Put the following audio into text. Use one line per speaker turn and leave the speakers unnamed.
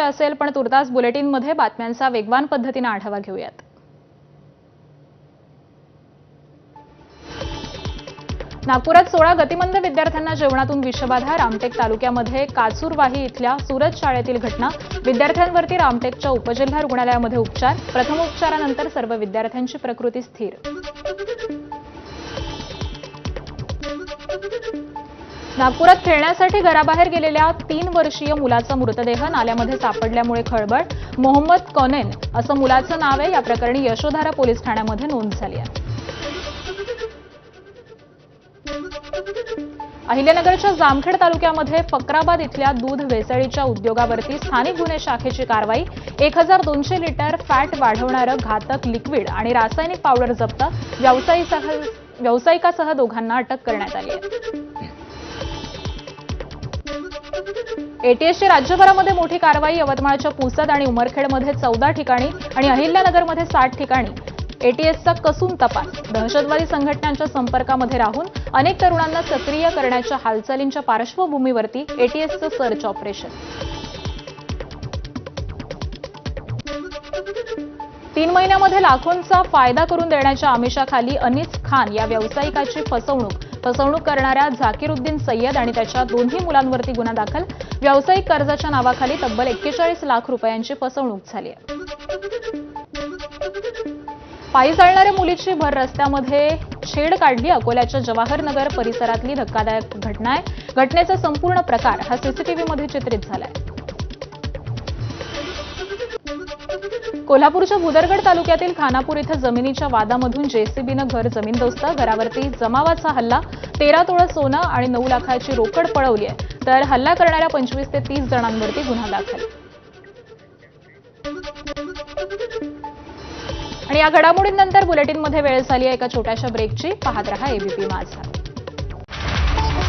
असेल, पण तुर्तास बुलेटिनमध्ये बातम्यांचा वेगवान पद्धतीने आढावा घेऊयात. नागपुरात 16 गतिमंद विद्यार्थ्यांना जेवणातून विषबाधा. रामटेक तालुक्यामध्ये काचूरवाही इथल्या सूरज शाळेतील घटना. विद्यार्थ्यांवरती रामटेकच्या उपजिल्हा रुग्णालयामध्ये उपचार. प्रथमोपचारानंतर सर्व विद्यार्थ्यांची प्रकृती स्थिर. नागपुरात खेळण्यासाठी घराबाहेर गेलेल्या 3 वर्षीय मुलाचा मृतदेह नाल्यामध्ये सापडल्यामुळे खळबळ. मोहम्मद कौनेन असं मुलाचं नाव आहे. या प्रकरणी यशोधारा पोलीस ठाण्यामध्ये नोंद झाली आहे. अहिल्यानगरच्या जामखेड तालुक्यामध्ये फकराबाद इथल्या दूध भेसळीच्या उद्योगावरती स्थानिक गुन्हे शाखेची कारवाई. 1200 लिटर फॅट वाढवणारं घातक लिक्विड आणि रासायनिक पावडर जप्त. व्यावसायिकासह दोघांना अटक करण्यात आली आहे. एटीएसची राज्यभरामध्ये मोठी कारवाई. यवतमाळच्या पुसद आणि उमरखेडमध्ये 14 ठिकाणी आणि अहिल्यानगरमध्ये 60 ठिकाणी एटीएसचा कसून तपास. दहशतवादी संघटनांच्या संपर्कामध्ये राहून अनेक तरुणांना सक्रिय करण्याच्या हालचालींच्या पार्श्वभूमीवरती एटीएसचं सर्च ऑपरेशन. 3 महिन्यामध्ये लाखोंचा फायदा करून देण्याच्या आमिषाखाली अनीस खान या व्यावसायिकाची फसवणूक करणाऱ्या झाकीरुद्दीन सय्यद आणि त्याच्या दोन्ही मुलांवरती गुन्हा दाखल. व्यावसायिक कर्जाच्या नावाखाली तब्बल 41 लाख रुपयांची फसवणूक झाली आहे. पायी चालणाऱ्या मुलीची भर रस्त्यामध्ये छेड काढली. अकोल्याच्या जवाहरनगर परिसरातली धक्कादायक घटना आहे. घटनेचा संपूर्ण प्रकार हा सीसीटीव्हीमध्ये चित्रित झालाय. कोल्हापूरच्या भुदरगड तालुक्यातील खानापूर इथं जमिनीच्या वादामधून जेसीबीनं घर जमीनदोस्त. घरावरती जमावाचा हल्ला. 13 तोळा सोनं आणि 9 लाखाची रोकड पळवली आहे. तर हल्ला करणाऱ्या 25 ते 30 जणांवरती गुन्हा दाखल. आणि या घडामोडींनंतर बुलेटिनमध्ये वेळ झाली आहे एका छोट्याशा ब्रेकची. पाहत रहा एबीपी माझा.